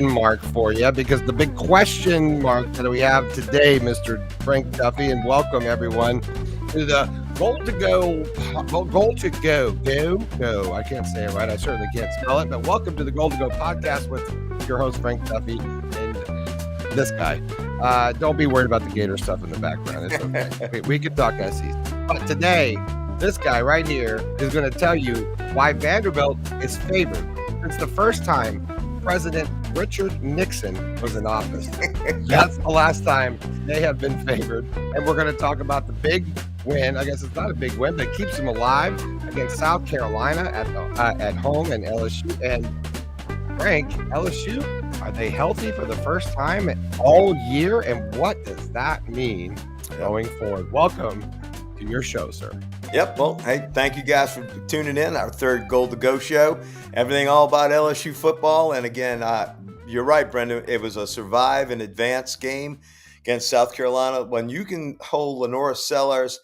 mark for you because the big question mark that we have today, Mr. Frank Duffy, and welcome everyone to the Goal to Go. I can't say it right. I certainly can't spell it, but welcome to the Goal to Go podcast with your host, Frank Duffy, and this guy. Don't be worried about the Gator stuff in the background. It's okay. we can talk SEC. But today, this guy right here is going to tell you why Vanderbilt is favored. It's the first time President Richard Nixon was in office. That's the last time they have been favored. And we're going to talk about the big win. I guess it's not a big win, but it keeps them alive against South Carolina at home and LSU. And Frank, LSU, are they healthy for the first time all year? And what does that mean going forward? Welcome to your show, sir. Yep. Well, hey, thank you guys for tuning in. Our third Goal to Go show. Everything all about LSU football. And again, you're right, Brendan. It was a survive and advance game against South Carolina. When you can hold Lenora Sellers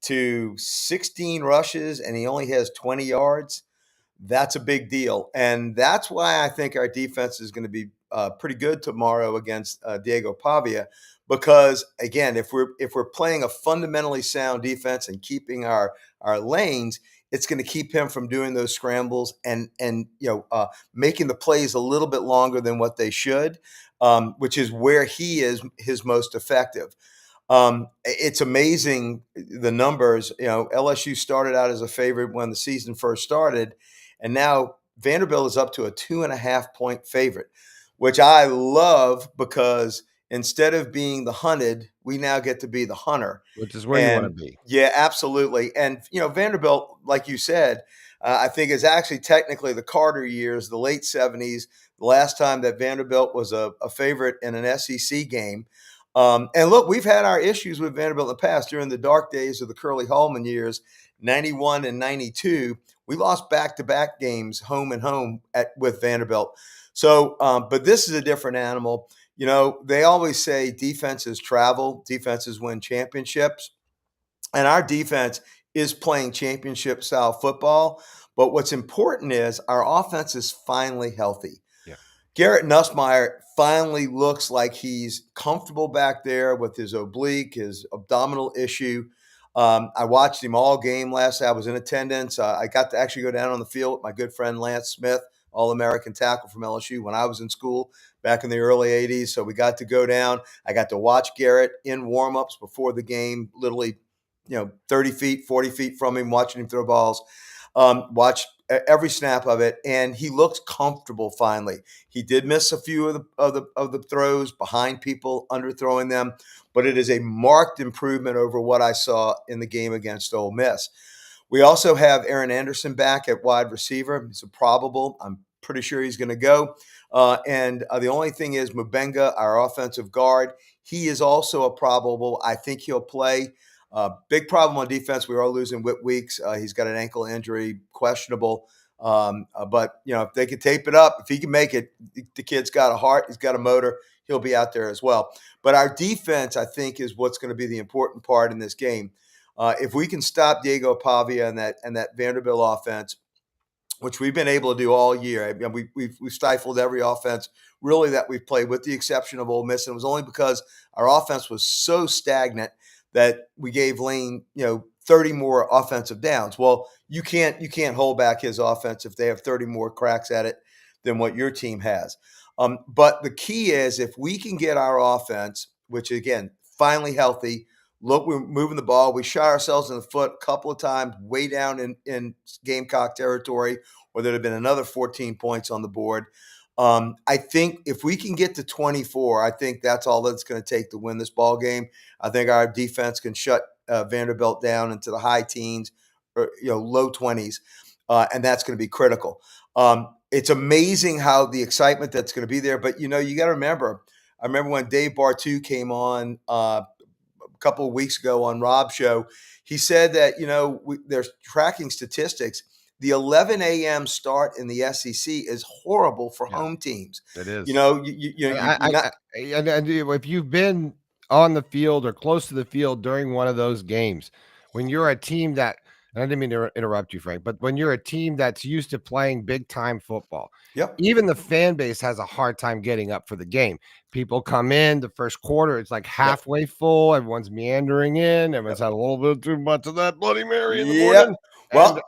to 16 rushes and he only has 20 yards, that's a big deal. And that's why I think our defense is going to be pretty good tomorrow against Diego Pavia. Because again, if we're playing a fundamentally sound defense and keeping our lanes, it's going to keep him from doing those scrambles and making the plays a little bit longer than what they should, which is where he is his most effective. It's amazing the numbers. LSU started out as a favorite when the season first started, and now Vanderbilt is up to a 2.5 point favorite, which I love because instead of being the hunted, we now get to be the hunter. Which is where you want to be. Yeah, absolutely. And, Vanderbilt, like you said, I think is actually technically the Carter years, the late 70s, the last time that Vanderbilt was a favorite in an SEC game. And look, we've had our issues with Vanderbilt in the past. During the dark days of the Curly Hallman years, 91 and 92, we lost back-to-back games home and home with Vanderbilt. So, but this is a different animal. They always say defenses travel, defenses win championships, and our defense is playing championship-style football. But what's important is our offense is finally healthy. Yeah. Garrett Nussmeier finally looks like he's comfortable back there with his oblique, his abdominal issue. I watched him all game last night. I was in attendance. I got to actually go down on the field with my good friend Lance Smith, All-American tackle from LSU when I was in school back in the early 80s. So we got to go down. I got to watch Garrett in warm-ups before the game, literally, 30 feet, 40 feet from him, watching him throw balls. Watch every snap of it, and he looks comfortable finally. He did miss a few of the throws behind people, underthrowing them, but it is a marked improvement over what I saw in the game against Ole Miss. We also have Aaron Anderson back at wide receiver. It's a probable. I'm pretty sure he's going to go. And the only thing is Mubenga, our offensive guard, he is also a probable. I think he'll play. Big problem on defense. We are losing Whit Weeks. He's got an ankle injury, questionable. But, if they could tape it up, if he can make it, the kid's got a heart, he's got a motor, he'll be out there as well. But our defense, I think, is what's going to be the important part in this game. If we can stop Diego Pavia and that Vanderbilt offense, which we've been able to do all year, we've stifled every offense really that we've played, with the exception of Ole Miss, and it was only because our offense was so stagnant that we gave Lane 30 more offensive downs. Well, you can't hold back his offense if they have 30 more cracks at it than what your team has. But the key is if we can get our offense, which again finally healthy. Look, we're moving the ball. We shot ourselves in the foot a couple of times way down in Gamecock territory, where there'd have been another 14 points on the board. I think if we can get to 24, I think that's all that's going to take to win this ball game. I think our defense can shut Vanderbilt down into the high teens or low 20s, and that's going to be critical. It's amazing how the excitement that's going to be there. But, you got to remember, I remember when Dave Bartu came on a couple of weeks ago on Rob's show, he said that, there's tracking statistics. The 11 a.m. start in the SEC is horrible for home teams. It is. And if you've been on the field or close to the field during one of those games, when you're a team that I didn't mean to interrupt you, Frank, but when you're a team that's used to playing big time football, Yep. even the fan base has a hard time getting up for the game. People come in the first quarter, it's like Yep. halfway full. Everyone's meandering in. Everyone's Yep. had a little bit too much of that Bloody Mary in the Yep. morning. And Well,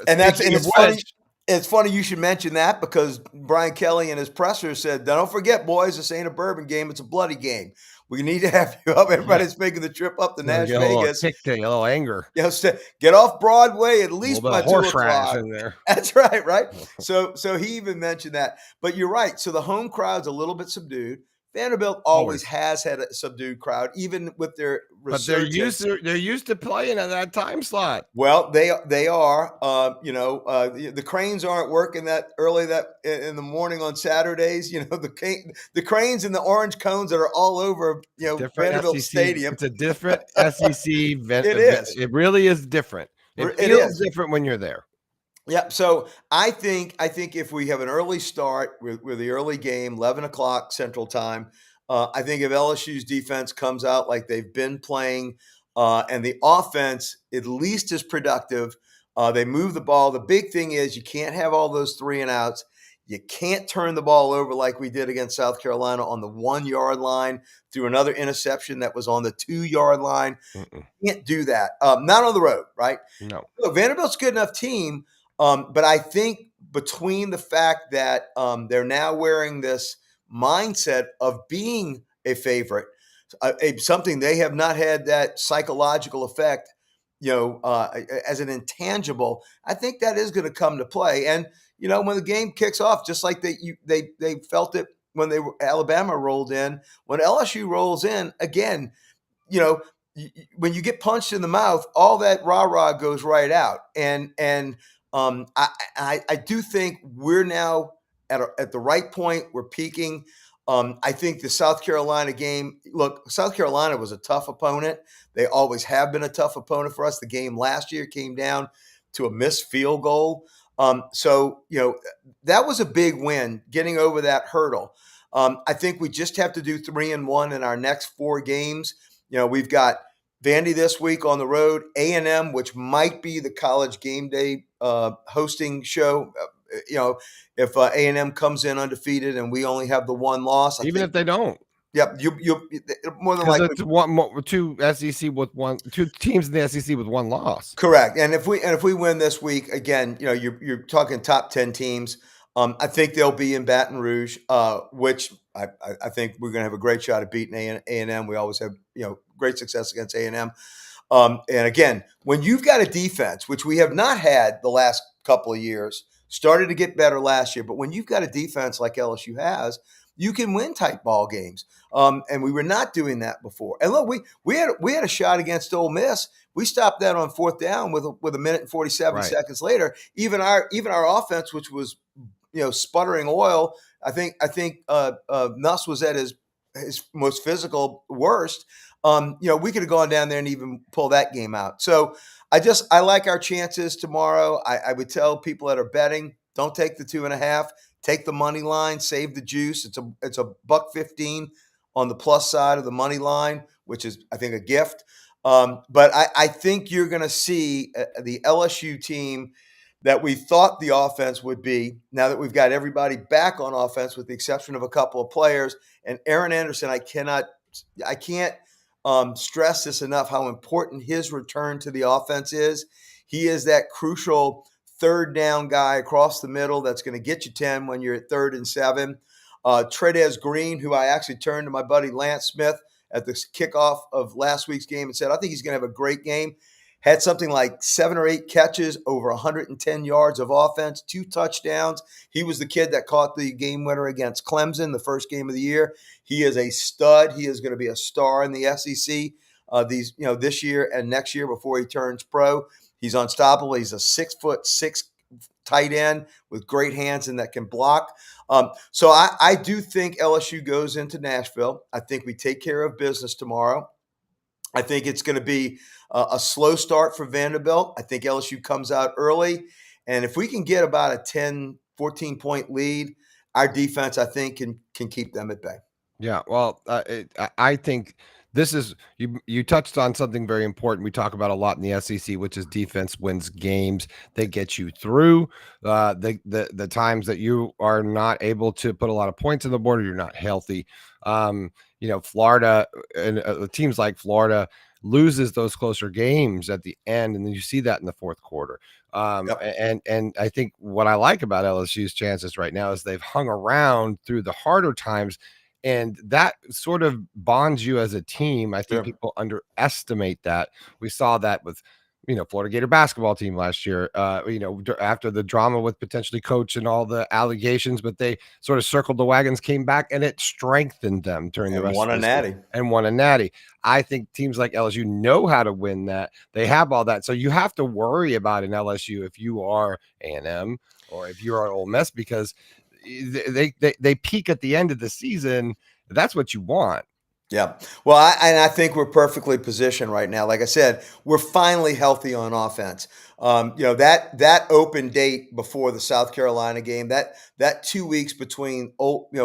and speaking of it's funny. which, It's funny you should mention that because Brian Kelly in his presser said, "Don't forget, boys, this ain't a bourbon game; it's a bloody game. We need to have you up. yeah, Everybody's making the trip up to you Nash get a little Vegas. tick to you, a little anger, Get off Broadway at a little least bit by of 2 horseradish o'clock." in there. That's right, right? So he even mentioned that. But you're right. So the home crowd's a little bit subdued. Vanderbilt always Always. has had a subdued crowd, even with their But resurgence. they're used to playing at that time slot. Well, they are. The cranes aren't working that early that in the morning on Saturdays. The cranes and the orange cones that are all over Different Vanderbilt SEC. Stadium. It's a different SEC event. It is. It really is different. It It feels is. different when you're there. Yeah. So I think if we have an early start with the early game, 11 o'clock Central Time, I think if LSU's defense comes out like they've been playing, and the offense at least is productive, they move the ball. The big thing is you can't have all those 3-and-outs. You can't turn the ball over like we did against South Carolina on the 1-yard line through another interception that was on the 2-yard line. Mm-mm. Can't do that. Not on the road, right? No. Look, Vanderbilt's a good enough team, but I think between the fact that they're now wearing this mindset of being a favorite, something they have not had that psychological effect, as an intangible. I think that is going to come to play. And when the game kicks off, just like they felt it when Alabama rolled in, when LSU rolls in again, you know, when you get punched in the mouth, all that rah rah goes right out. I do think we're now at the right point. We're peaking. I think the South Carolina game. Look, South Carolina was a tough opponent. They always have been a tough opponent for us. The game last year came down to a missed field goal. That was a big win, getting over that hurdle. I think we just have to do 3-1 in our next 4 games. We've got Vandy this week on the road, A&M, which might be the college game day hosting show. If A&M comes in undefeated and we only have the 1 loss, Even if they don't. Yep, you more than Because likely. it's two teams in the SEC with 1 loss. Correct. And if we win this week again, you're talking top 10 teams. I think they'll be in Baton Rouge, which I think we're going to have a great shot at beating A&M. We always have great success against A&M. And again, when you've got a defense, which we have not had the last couple of years, started to get better last year, but when you've got a defense like LSU has, you can win tight ball games. And we were not doing that before. And look, we had a shot against Ole Miss. We stopped that on 4th down with a minute and 47 seconds later. Even our offense, which was sputtering oil. I think Nuss was at his most physical worst. We could have gone down there and even pull that game out. So I like our chances tomorrow. I would tell people that are betting, don't take the 2.5. Take the money line, save the juice. It's a $1.15 on the plus side of the money line, which is, I think, a gift. But I think you're going to see the LSU team that we thought the offense would be, now that we've got everybody back on offense with the exception of a couple of players. And Aaron Anderson, I can't stress this enough, how important his return to the offense is. He is that crucial 3rd down guy across the middle that's going to get you 10 when you're at 3rd and 7. Trez Green, who I actually turned to my buddy Lance Smith at the kickoff of last week's game and said, I think he's going to have a great game. Had something like 7 or 8 catches, over 110 yards of offense, 2 touchdowns. He was the kid that caught the game winner against Clemson, the first game of the year. He is a stud. He is going to be a star in the SEC this year and next year before he turns pro. He's unstoppable. He's a 6'6" tight end with great hands and that can block. So I do think LSU goes into Nashville. I think we take care of business tomorrow. I think it's going to be a slow start for Vanderbilt. I think LSU comes out early. And if we can get about a 10, 14-point lead, our defense, I think, can keep them at bay. Yeah, well, I think this is you touched on something very important we talk about a lot in the SEC, which is defense wins games. They get you through the times that you are not able to put a lot of points on the board or you're not healthy. Florida and teams like Florida loses those closer games at the end, and then you see that in the fourth quarter. Yep. And I think what I like about LSU's chances right now is they've hung around through the harder times, and that sort of bonds you as a team. I think Sure. people underestimate that. We saw that with, Florida Gator basketball team last year, after the drama with potentially coach and all the allegations, but they sort of circled the wagons, came back, and it strengthened them during the And rest won of a the season natty. and won a natty. I think teams like LSU know how to win that. They have all that. So you have to worry about an LSU if you are A&M or if you are Ole Miss, because they peak at the end of the season. That's what you want. Yeah. Well, I think we're perfectly positioned right now. Like I said, we're finally healthy on offense. That open date before the South Carolina game, that 2 weeks between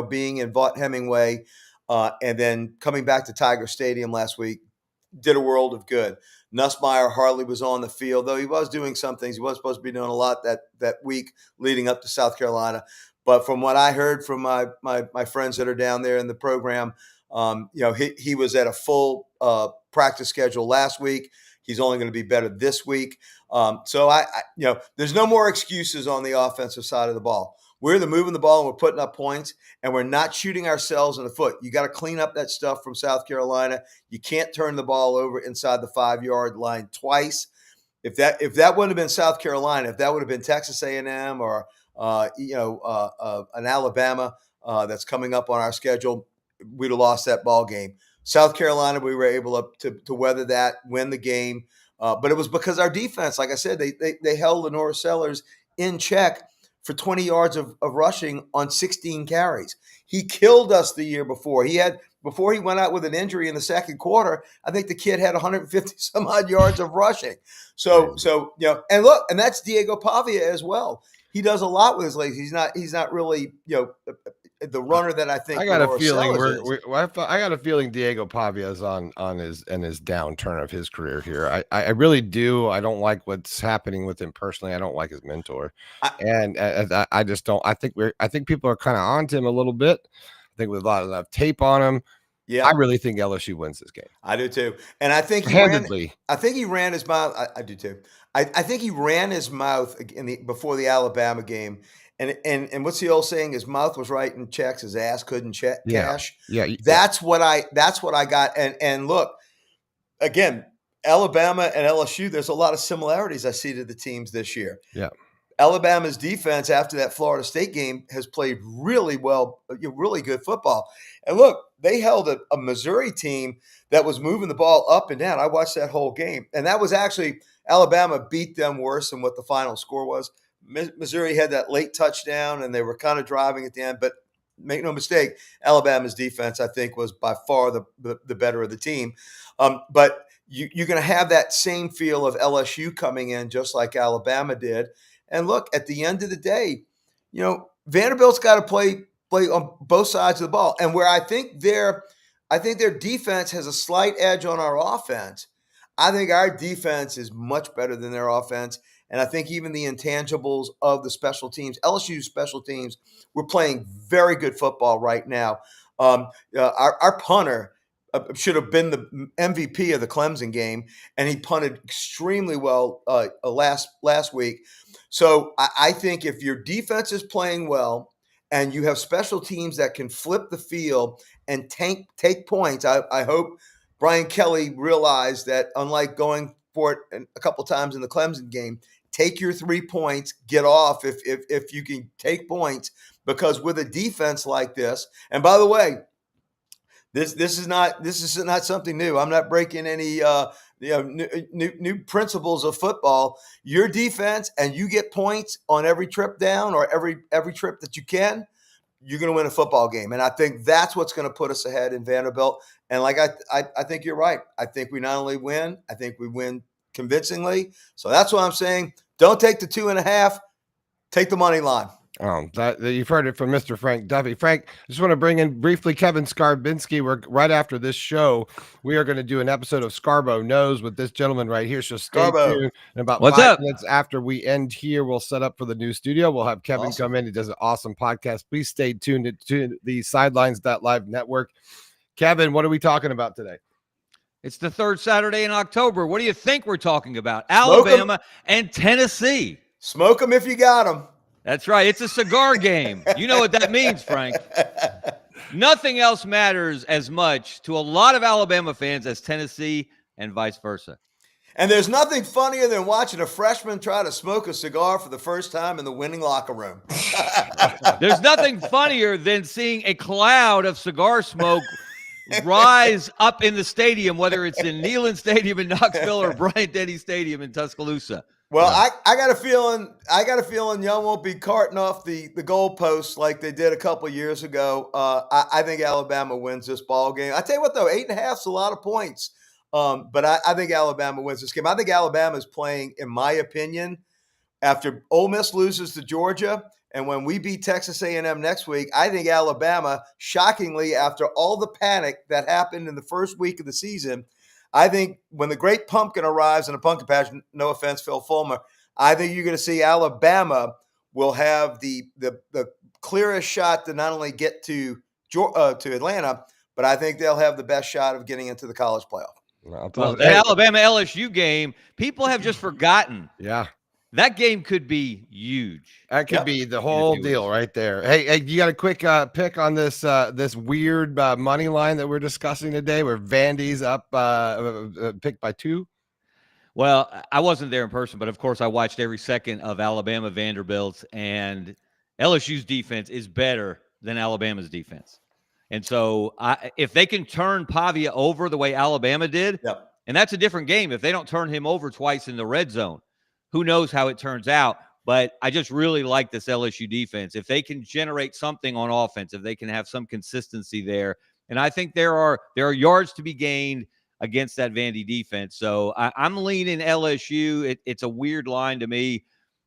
being in Vaught Hemingway and then coming back to Tiger Stadium last week did a world of good. Nussmeier hardly was on the field, though he was doing some things. He was supposed to be doing a lot that week leading up to South Carolina. But from what I heard from my friends that are down there in the program, he was at a full practice schedule last week. He's only going to be better this week. So there's no more excuses on the offensive side of the ball. We're either moving the ball and we're putting up points, and we're not shooting ourselves in the foot. You got to clean up that stuff from South Carolina. You can't turn the ball over inside the 5-yard line twice. If that wouldn't have been South Carolina, if that would have been Texas A&M or an Alabama that's coming up on our schedule, we'd have lost that ball game. South Carolina, we were able to weather that, win the game, but it was because our defense, like I said, they held Lenore Sellers in check for 20 yards of rushing on 16 carries. He killed us the year before. Before he went out with an injury in the second quarter, I think the kid had 150 some odd yards of rushing. So and look, and that's Diego Pavia as well. He does a lot with his legs. He's not really the runner that I think I got a Lenore feeling Sellers is. I got a feeling Diego Pavia is on his downturn of his career here. I really do. I don't like what's happening with him personally. I don't like his mentor, and I just don't. I think people are kind of onto him a little bit. I think with a lot of tape on him. Yeah, I really think LSU wins this game. I do too, and I think Handedly. I think he ran his mouth. I do too. I think he ran his mouth before the Alabama game, and what's the old saying? His mouth was writing checks, his ass couldn't Yeah. cash. Yeah. That's what I got. And look, again, Alabama and LSU. There's a lot of similarities I see to the teams this year. Yeah. Alabama's defense after that Florida State game has played really well, really good football. And look, they held a Missouri team that was moving the ball up and down. I watched that whole game, and that was actually Alabama beat them worse than what the final score was. Missouri had that late touchdown, and they were kind of driving at the end. But make no mistake, Alabama's defense, I think, was by far the better of the team. But you're going to have that same feel of LSU coming in just like Alabama did. And look, at the end of the day, Vanderbilt's got to play on both sides of the ball. And where I think their defense has a slight edge on our offense, I think our defense is much better than their offense. And I think even the intangibles of the special teams, LSU special teams, we're playing very good football right now. Our punter should have been the MVP of the Clemson game, and he punted extremely well last week. So I think if your defense is playing well and you have special teams that can flip the field and take points, I hope Brian Kelly realized that, unlike going for it a couple times in the Clemson game, take your 3 points, get off if you can take points, because with a defense like this, and by the way, this is not something new. I'm not breaking any new principles of football. Your defense, and you get points on every trip down or every trip that you can, you're going to win a football game. And I think that's what's going to put us ahead in Vanderbilt. And like I think you're right. I think we not only win, I think we win convincingly. So that's what I'm saying. Don't take the 2.5. Take the money line. You've heard it from Mr. Frank Duffy. Frank, I just want to bring in briefly Kevin Skarbinski. We're right after this show. We are going to do an episode of Scarbo Knows with this gentleman right here. So stay tuned. In about What's 5 up? minutes after we end here, we'll set up for the new studio. We'll have Kevin come in. He does an awesome podcast. Please stay tuned to the Sidelines.live network. Kevin, what are we talking about today? It's the third Saturday in October. What do you think we're talking about? Alabama and Tennessee. Smoke them if you got them. That's right. It's a cigar game. You know what that means, Frank. Nothing else matters as much to a lot of Alabama fans as Tennessee and vice versa. And there's nothing funnier than watching a freshman try to smoke a cigar for the first time in the winning locker room. There's nothing funnier than seeing a cloud of cigar smoke rise up in the stadium, whether it's in Neyland Stadium in Knoxville or Bryant-Denny Stadium in Tuscaloosa. Well, I got a feeling y'all won't be carting off the goalposts like they did a couple of years ago. I think Alabama wins this ball game. I tell you what, though, 8.5 is a lot of points. But I think Alabama wins this game. I think Alabama is playing, in my opinion, after Ole Miss loses to Georgia, and when we beat Texas A&M next week, I think Alabama, shockingly, after all the panic that happened in the first week of the season, I think when the great pumpkin arrives in a pumpkin patch, no offense, Phil Fulmer, I think you're going to see Alabama will have the clearest shot to not only get to Atlanta, but I think they'll have the best shot of getting into the college playoff. Well, the Alabama LSU game, people have just forgotten. Yeah. That game could be huge. That could be the whole deal right there. Hey, you got a quick pick on this this weird money line that we're discussing today where Vandy's up picked by 2? Well, I wasn't there in person, but of course I watched every second of Alabama Vanderbilt, and LSU's defense is better than Alabama's defense. And so if they can turn Pavia over the way Alabama did, and that's a different game. If they don't turn him over twice in the red zone, who knows how it turns out. But I just really like this LSU defense. If they can generate something on offense, if they can have some consistency there, and I think there are yards to be gained against that Vandy defense. So I'm leaning LSU. It's a weird line to me.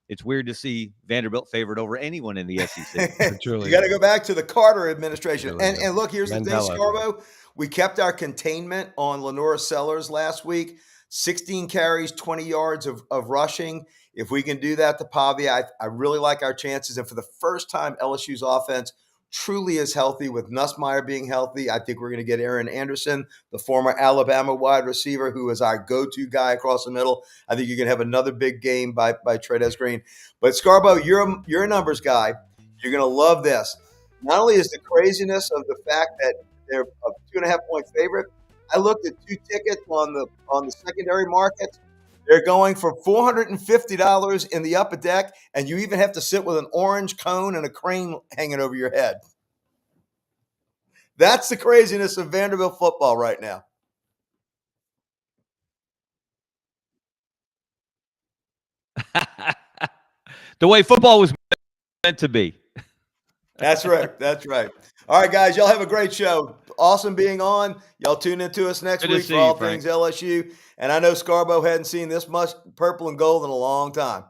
It's weird to see Vanderbilt favored over anyone in the SEC. You got to go back to the Carter administration. And look, here's the thing, Scarbo. We kept our containment on Lenora Sellers last week. 16 carries, 20 yards of rushing. If we can do that to Pavia, I really like our chances. And for the first time, LSU's offense truly is healthy with Nussmeier being healthy. I think we're going to get Aaron Anderson, the former Alabama wide receiver, who is our go-to guy across the middle. I think you're going to have another big game by Trez Green. But Scarbo, you're a numbers guy. You're going to love this. Not only is the craziness of the fact that they're a 2.5-point favorite, I looked at 2 tickets on the secondary markets. They're going for $450 in the upper deck, and you even have to sit with an orange cone and a crane hanging over your head. That's the craziness of Vanderbilt football right now. The way football was meant to be. That's right. That's right. All right, guys, y'all have a great show. Awesome being on. Y'all tune into us next week for all things LSU. And I know Scarbo hadn't seen this much purple and gold in a long time.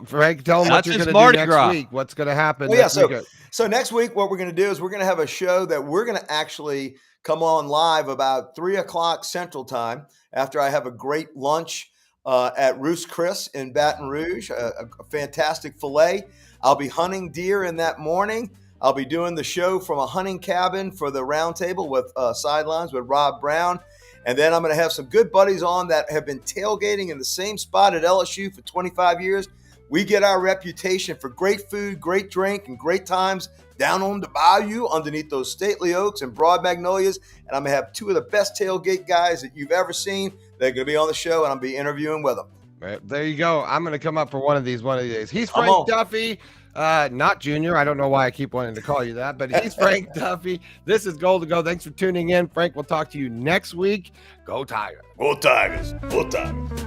Frank, tell them what you're going to do next week. What's going to happen next week? So next week, what we're going to do is we're going to have a show that we're going to actually come on live about 3 o'clock Central Time after I have a great lunch at Roost Chris in Baton Rouge, a fantastic filet. I'll be hunting deer in that morning. I'll be doing the show from a hunting cabin for the roundtable with Sidelines with Rob Brown. And then I'm going to have some good buddies on that have been tailgating in the same spot at LSU for 25 years. We get our reputation for great food, great drink, and great times down on the bayou underneath those stately oaks and broad magnolias. And I'm going to have 2 of the best tailgate guys that you've ever seen. They're going to be on the show, and I'll be interviewing with them. Right, there you go. I'm going to come up for one of these days. He's Frank Duffy. Not Junior. I don't know why I keep wanting to call you that, but he's Frank Duffy. This is Gold to Go. Thanks for tuning in. Frank, we'll talk to you next week. Go Tigers. Go Tigers. Go Tigers.